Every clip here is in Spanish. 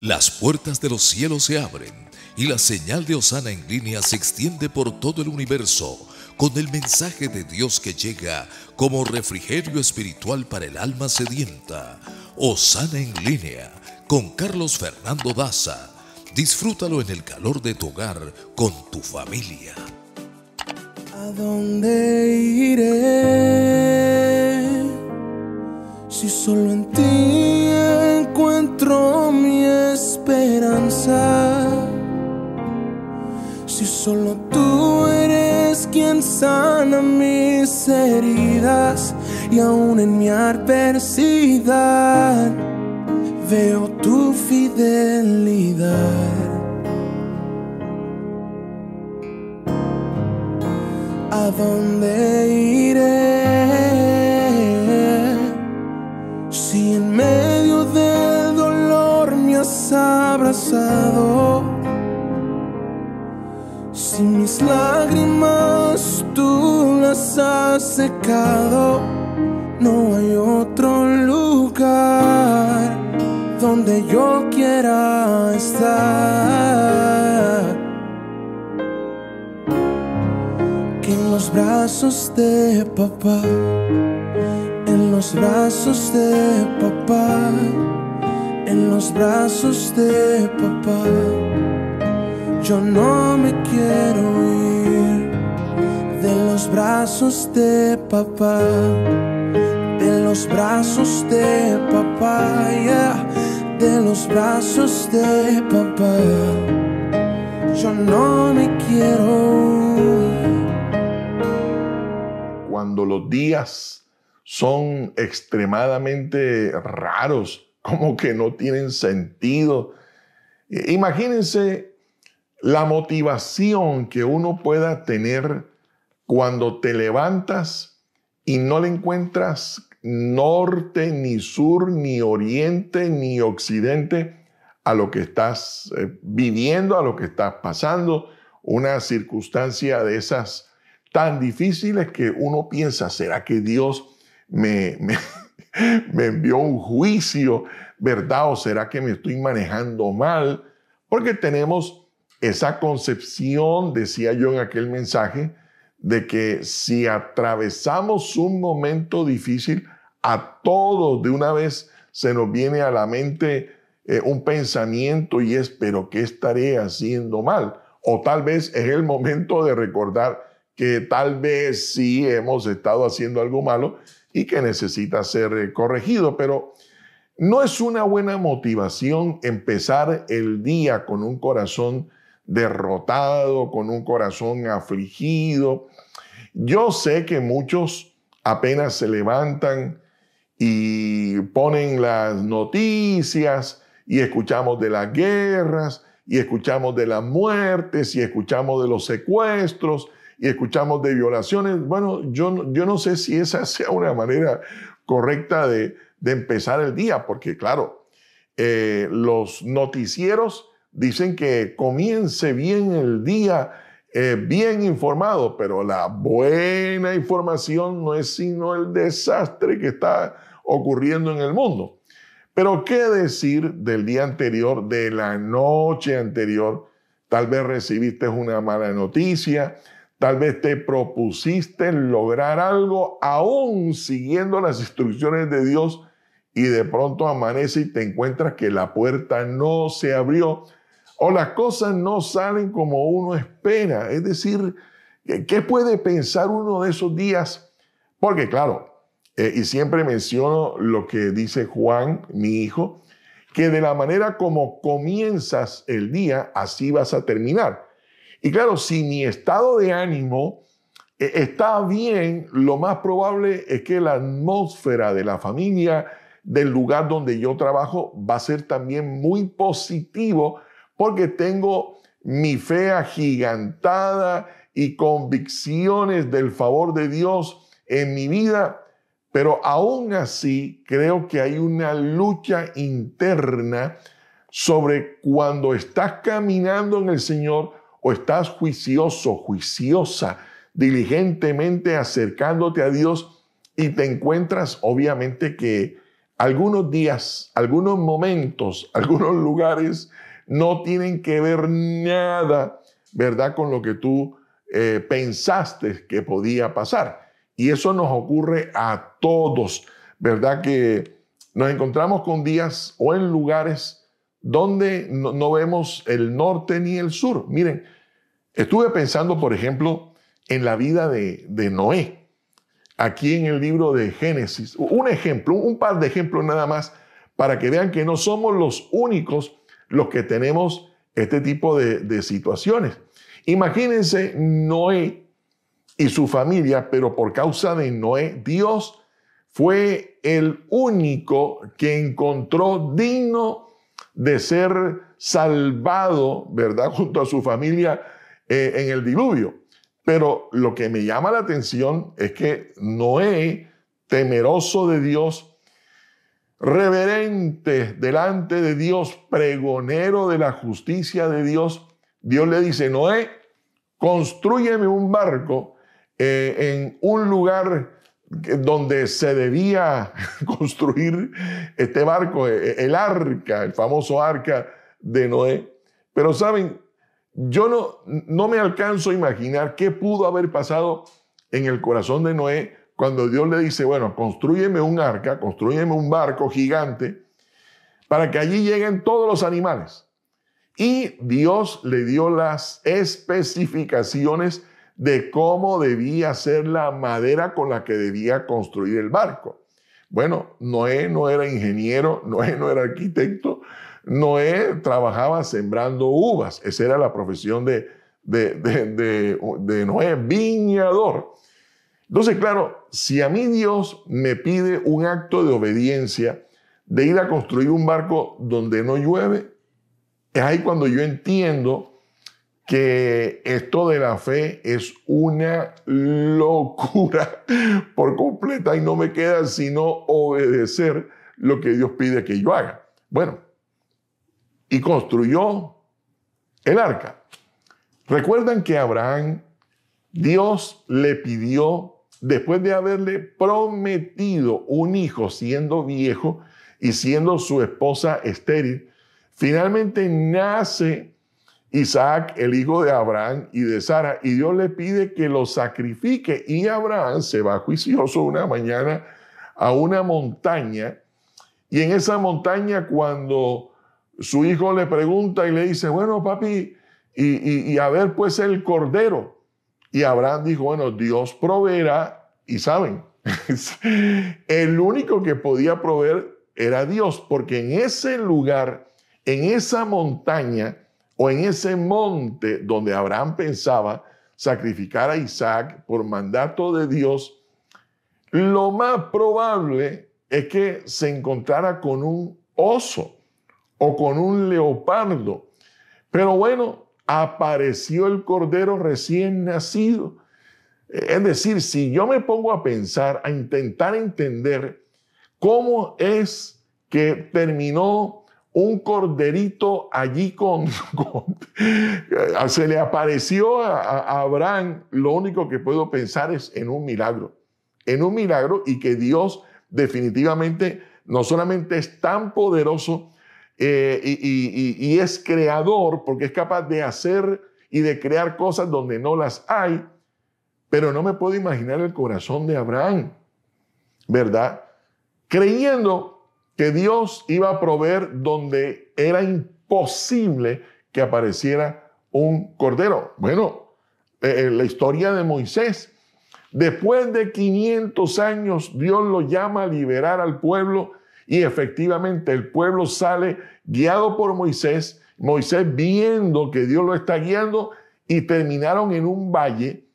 Las puertas de los cielos se abren y la señal de Hosana en línea se extiende por todo el universo con el mensaje de Dios que llega como refrigerio espiritual para el alma sedienta. Hosana en línea con Carlos Fernando Daza. Disfrútalo en el calor de tu hogar con tu familia. ¿A dónde iré si solo en ti encuentro mi esperanza? Si solo tú eres quien sana mis heridas y aún en mi adversidad veo tu fidelidad. ¿A dónde iré si en medio del dolor me has abrazado? Si mis lágrimas tú las has secado, no hay otro lugar donde yo quiera estar que en los brazos de papá, en los brazos de papá, en los brazos de papá. Yo no me quiero ir de los brazos de papá, de los brazos de papá, yeah, de los brazos de papá. Yo no me quiero ir. Cuando los días son extremadamente raros, como que no tienen sentido, imagínense la motivación que uno pueda tener cuando te levantas y no le encuentras norte, ni sur, ni oriente, ni occidente a lo que estás viviendo, a lo que estás pasando, una circunstancia de esas tan difíciles que uno piensa, ¿será que Dios me envió un juicio, verdad? ¿O será que me estoy manejando mal? Porque tenemos esa concepción, decía yo en aquel mensaje, de que si atravesamos un momento difícil, a todos de una vez se nos viene a la mente un pensamiento y es, ¿pero qué estaré haciendo mal? O tal vez es el momento de recordar que tal vez sí hemos estado haciendo algo malo y que necesita ser corregido, pero no es una buena motivación empezar el día con un corazón derrotado, con un corazón afligido. Yo sé que muchos apenas se levantan y ponen las noticias y escuchamos de las guerras y escuchamos de las muertes y escuchamos de los secuestros y escuchamos de violaciones. Bueno, yo no sé si esa sea una manera correcta de empezar el día, porque claro, los noticieros dicen que comience bien el día, bien informado, pero la buena información no es sino el desastre que está ocurriendo en el mundo. Pero ¿qué decir del día anterior, de la noche anterior? Tal vez recibiste una mala noticia, tal vez te propusiste lograr algo aún siguiendo las instrucciones de Dios y de pronto amanece y te encuentras que la puerta no se abrió o las cosas no salen como uno espera. Es decir, ¿qué puede pensar uno de esos días? Porque claro, y siempre menciono lo que dice Juan, mi hijo, que de la manera como comienzas el día, así vas a terminar. Y claro, si mi estado de ánimo está bien, lo más probable es que la atmósfera de la familia, del lugar donde yo trabajo, va a ser también muy positivo porque tengo mi fe agigantada y convicciones del favor de Dios en mi vida. Pero aún así creo que hay una lucha interna sobre cuando estás caminando en el Señor o estás juicioso, juiciosa, diligentemente acercándote a Dios y te encuentras obviamente que algunos días, algunos momentos, algunos lugares no tienen que ver nada, ¿verdad?, con lo que tú pensaste que podía pasar. Y eso nos ocurre a todos, ¿verdad?, que nos encontramos con días o en lugares donde no vemos el norte ni el sur. Miren, estuve pensando, por ejemplo, en la vida de Noé. Aquí en el libro de Génesis, un ejemplo, un par de ejemplos nada más, para que vean que no somos los únicos los que tenemos este tipo de situaciones. Imagínense Noé y su familia, pero por causa de Noé, Dios fue el único que encontró digno de ser salvado, ¿verdad?, junto a su familia en el diluvio. Pero lo que me llama la atención es que Noé, temeroso de Dios, reverente delante de Dios, pregonero de la justicia de Dios, Dios le dice: Noé, constrúyeme un barco en un lugar donde se debía construir este barco, el arca, el famoso arca de Noé. Pero saben, yo no me alcanzo a imaginar qué pudo haber pasado en el corazón de Noé cuando Dios le dice: bueno, constrúyeme un arca, constrúyeme un barco gigante para que allí lleguen todos los animales. Y Dios le dio las especificaciones de cómo debía ser la madera con la que debía construir el barco. Bueno, Noé no era ingeniero, Noé no era arquitecto, Noé trabajaba sembrando uvas. Esa era la profesión de Noé, viñador. Entonces, claro, si a mí Dios me pide un acto de obediencia de ir a construir un barco donde no llueve, es ahí cuando yo entiendo que esto de la fe es una locura por completa y no me queda sino obedecer lo que Dios pide que yo haga. Bueno, y construyó el arca. ¿Recuerdan que Abraham, Dios le pidió, después de haberle prometido un hijo siendo viejo y siendo su esposa estéril, finalmente nace Isaac, el hijo de Abraham y de Sara, y Dios le pide que lo sacrifique, y Abraham se va juicioso una mañana a una montaña, y en esa montaña, cuando su hijo le pregunta y le dice: bueno, papi, y a ver pues el cordero, y Abraham dijo: bueno, Dios proveerá. Y saben, el único que podía proveer era Dios, porque en ese lugar, en esa montaña o en ese monte donde Abraham pensaba sacrificar a Isaac por mandato de Dios, lo más probable es que se encontrara con un oso o con un leopardo. Pero bueno, apareció el cordero recién nacido. Es decir, si yo me pongo a pensar, a intentar entender cómo es que terminó un corderito allí se le apareció a Abraham, lo único que puedo pensar es en un milagro, y que Dios definitivamente no solamente es tan poderoso y es creador, porque es capaz de hacer y de crear cosas donde no las hay, pero no me puedo imaginar el corazón de Abraham, ¿verdad? Creyendo que Dios iba a proveer donde era imposible que apareciera un cordero. Bueno, la historia de Moisés. Después de 500 años, Dios lo llama a liberar al pueblo y efectivamente el pueblo sale guiado por Moisés. Moisés viendo que Dios lo está guiando y terminaron en un valle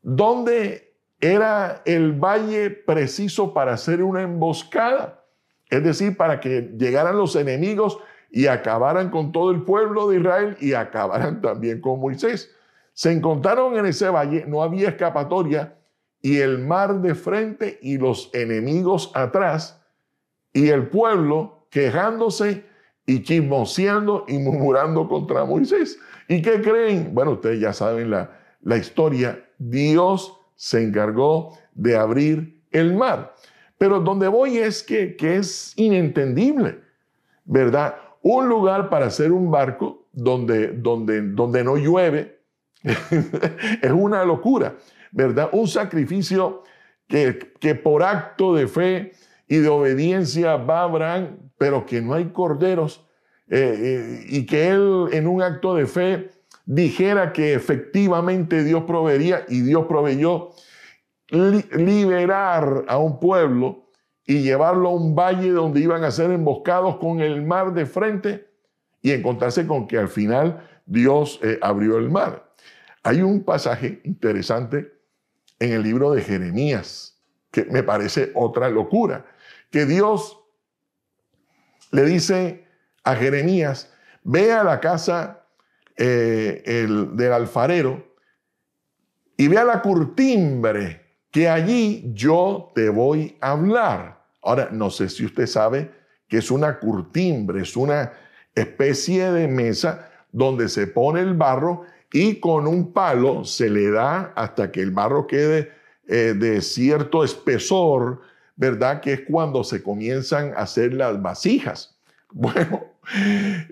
donde era el valle preciso para hacer una emboscada. Es decir, para que llegaran los enemigos y acabaran con todo el pueblo de Israel y acabaran también con Moisés. Se encontraron en ese valle, no había escapatoria, y el mar de frente y los enemigos atrás, y el pueblo quejándose y chismoseando y murmurando contra Moisés. ¿Y qué creen? Bueno, ustedes ya saben la historia. Dios se encargó de abrir el mar. Pero donde voy es que es inentendible, ¿verdad? Un lugar para hacer un barco donde no llueve es una locura, ¿verdad? Un sacrificio que por acto de fe y de obediencia va Abraham, pero que no hay corderos, y que él en un acto de fe dijera que efectivamente Dios proveería, y Dios proveyó, liberar a un pueblo y llevarlo a un valle donde iban a ser emboscados con el mar de frente y encontrarse con que al final Dios abrió el mar. Hay un pasaje interesante en el libro de Jeremías que me parece otra locura, que Dios le dice a Jeremías: ve a la casa del alfarero y ve a la curtimbre, que allí yo te voy a hablar. Ahora, no sé si usted sabe que es una curtimbre, es una especie de mesa donde se pone el barro y con un palo se le da hasta que el barro quede de cierto espesor, ¿verdad? Que es cuando se comienzan a hacer las vasijas. Bueno,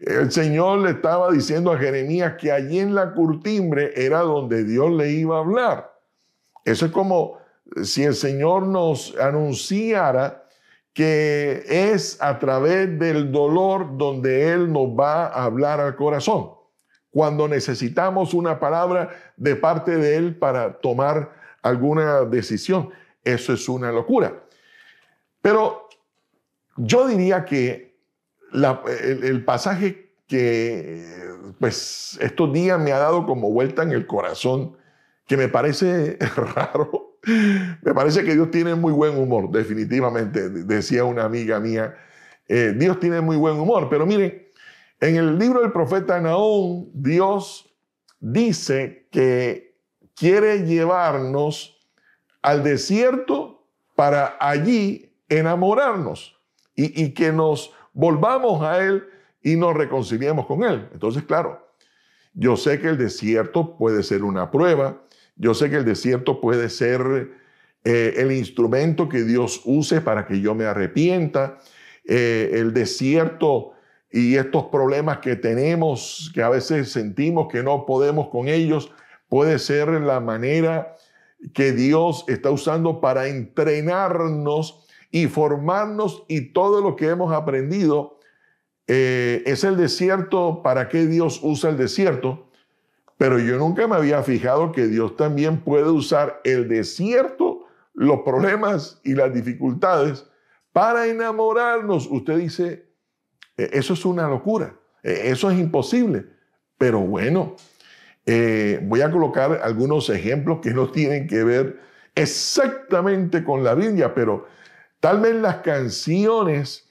el Señor le estaba diciendo a Jeremías que allí en la curtimbre era donde Dios le iba a hablar. Eso es como si el Señor nos anunciara que es a través del dolor donde Él nos va a hablar al corazón, cuando necesitamos una palabra de parte de Él para tomar alguna decisión. Eso es una locura. Pero yo diría que el pasaje que pues estos días me ha dado como vuelta en el corazón, que me parece raro. Me parece que Dios tiene muy buen humor, definitivamente, decía una amiga mía. Dios tiene muy buen humor, pero miren, en el libro del profeta Nahum, Dios dice que quiere llevarnos al desierto para allí enamorarnos y que nos volvamos a Él y nos reconciliemos con Él. Entonces, claro, yo sé que el desierto puede ser una prueba. Yo sé que el desierto puede ser el instrumento que Dios use para que yo me arrepienta. El desierto y estos problemas que tenemos, que a veces sentimos que no podemos con ellos, puede ser la manera que Dios está usando para entrenarnos y formarnos, y todo lo que hemos aprendido es el desierto. ¿Para qué Dios usa el desierto? Pero yo nunca me había fijado que Dios también puede usar el desierto, los problemas y las dificultades para enamorarnos. Usted dice, eso es una locura, eso es imposible. Pero bueno, voy a colocar algunos ejemplos que no tienen que ver exactamente con la Biblia, pero tal vez las canciones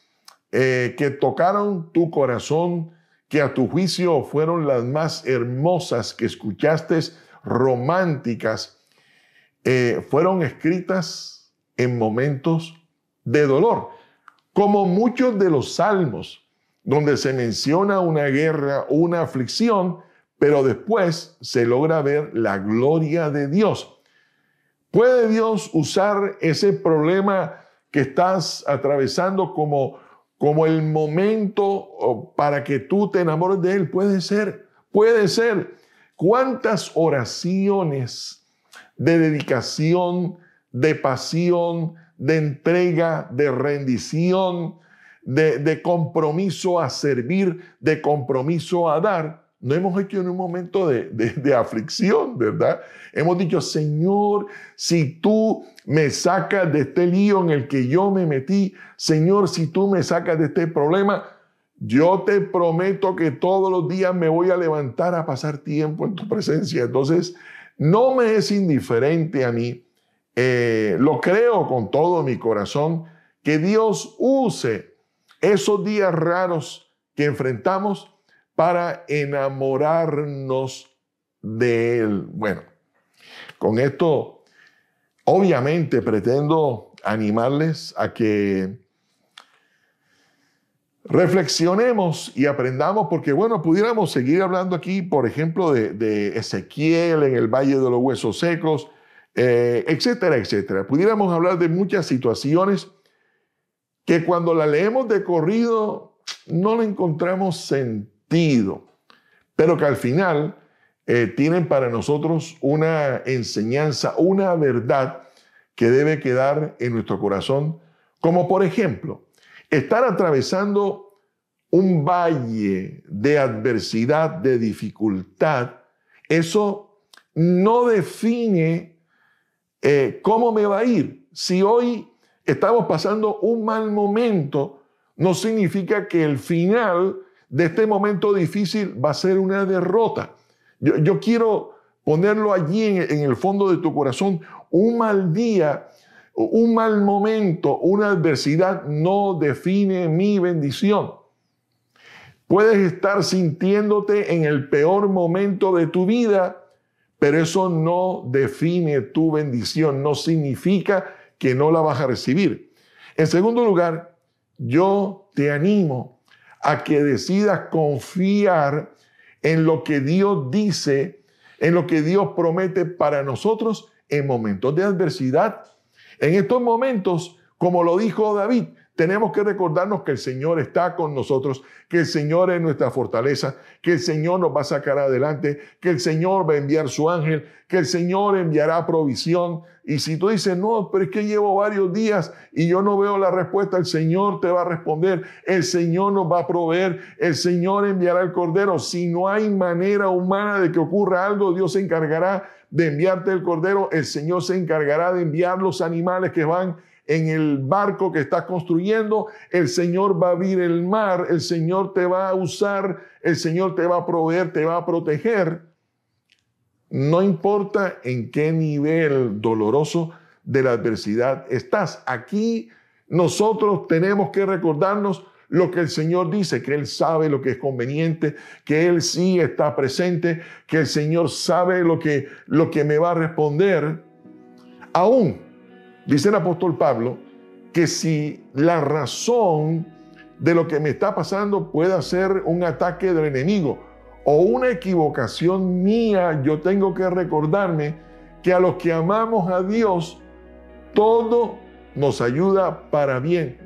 que tocaron tu corazón, que a tu juicio fueron las más hermosas que escuchaste, románticas, fueron escritas en momentos de dolor, como muchos de los salmos, donde se menciona una guerra, una aflicción, pero después se logra ver la gloria de Dios. ¿Puede Dios usar ese problema que estás atravesando como el momento para que tú te enamores de Él? Puede ser, puede ser. ¿Cuántas oraciones de dedicación, de pasión, de entrega, de rendición, de compromiso a servir, de compromiso a dar, no hemos hecho en un momento de aflicción, ¿verdad? Hemos dicho: Señor, si tú me sacas de este lío en el que yo me metí, Señor, si tú me sacas de este problema, yo te prometo que todos los días me voy a levantar a pasar tiempo en tu presencia. Entonces, no me es indiferente a mí, lo creo con todo mi corazón, que Dios use esos días raros que enfrentamos para enamorarnos de Él. Bueno, con esto obviamente pretendo animarles a que reflexionemos y aprendamos, porque bueno, pudiéramos seguir hablando aquí, por ejemplo, de Ezequiel en el Valle de los Huesos Secos, etcétera, etcétera. Pudiéramos hablar de muchas situaciones que cuando la leemos de corrido no le encontramos sentido, pero que al final tienen para nosotros una enseñanza, una verdad que debe quedar en nuestro corazón, como por ejemplo, estar atravesando un valle de adversidad, de dificultad. Eso no define cómo me va a ir. Si hoy estamos pasando un mal momento, no significa que el final de este momento difícil va a ser una derrota. Yo quiero ponerlo allí en el fondo de tu corazón. Un mal día, un mal momento, una adversidad no define mi bendición. Puedes estar sintiéndote en el peor momento de tu vida, pero eso no define tu bendición, no significa que no la vas a recibir. En segundo lugar, yo te animo a que decidas confiar en lo que Dios dice, en lo que Dios promete para nosotros en momentos de adversidad. En estos momentos, como lo dijo David, tenemos que recordarnos que el Señor está con nosotros, que el Señor es nuestra fortaleza, que el Señor nos va a sacar adelante, que el Señor va a enviar su ángel, que el Señor enviará provisión. Y si tú dices, no, pero es que llevo varios días y yo no veo la respuesta, el Señor te va a responder, el Señor nos va a proveer, el Señor enviará el Cordero. Si no hay manera humana de que ocurra algo, Dios se encargará de enviarte el Cordero, el Señor se encargará de enviar los animales que van en el barco que estás construyendo, el Señor va a abrir el mar, el Señor te va a usar, el Señor te va a proveer, te va a proteger. No importa en qué nivel doloroso de la adversidad estás. Aquí nosotros tenemos que recordarnos lo que el Señor dice, que Él sabe lo que es conveniente, que Él sí está presente, que el Señor sabe lo que me va a responder. Aún, dice el apóstol Pablo, que si la razón de lo que me está pasando puede ser un ataque del enemigo o una equivocación mía, yo tengo que recordarme que a los que amamos a Dios, todo nos ayuda para bien.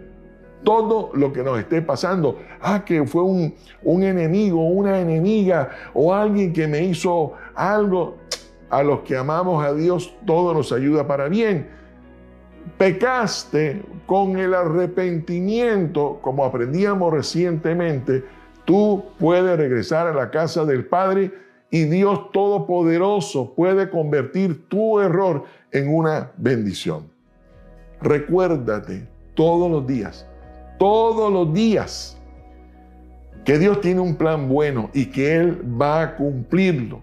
Todo lo que nos esté pasando, que fue un enemigo, una enemiga o alguien que me hizo algo, a los que amamos a Dios, todo nos ayuda para bien. Pecaste, con el arrepentimiento, como aprendíamos recientemente, tú puedes regresar a la casa del Padre y Dios Todopoderoso puede convertir tu error en una bendición. Recuérdate todos los días, que Dios tiene un plan bueno y que Él va a cumplirlo.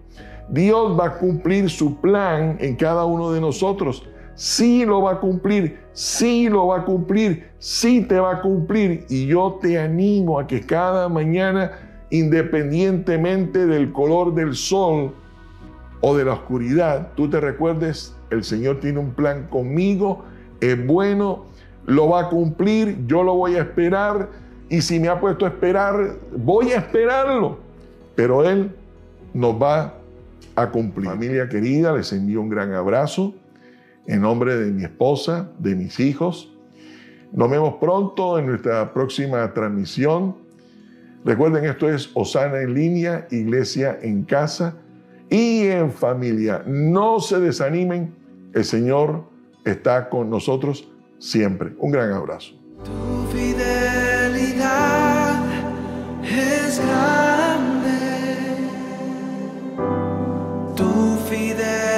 Dios va a cumplir su plan en cada uno de nosotros. Sí lo va a cumplir, sí lo va a cumplir, sí te va a cumplir. Y yo te animo a que cada mañana, independientemente del color del sol o de la oscuridad, tú te recuerdes, el Señor tiene un plan conmigo, es bueno, lo va a cumplir, yo lo voy a esperar. Y si me ha puesto a esperar, voy a esperarlo. Pero Él nos va a cumplir. Familia querida, les envío un gran abrazo. En nombre de mi esposa, de mis hijos. Nos vemos pronto en nuestra próxima transmisión. Recuerden, esto es Osana en línea, iglesia en casa y en familia. No se desanimen, el Señor está con nosotros siempre. Un gran abrazo. Tu fidelidad es grande. Tu fidelidad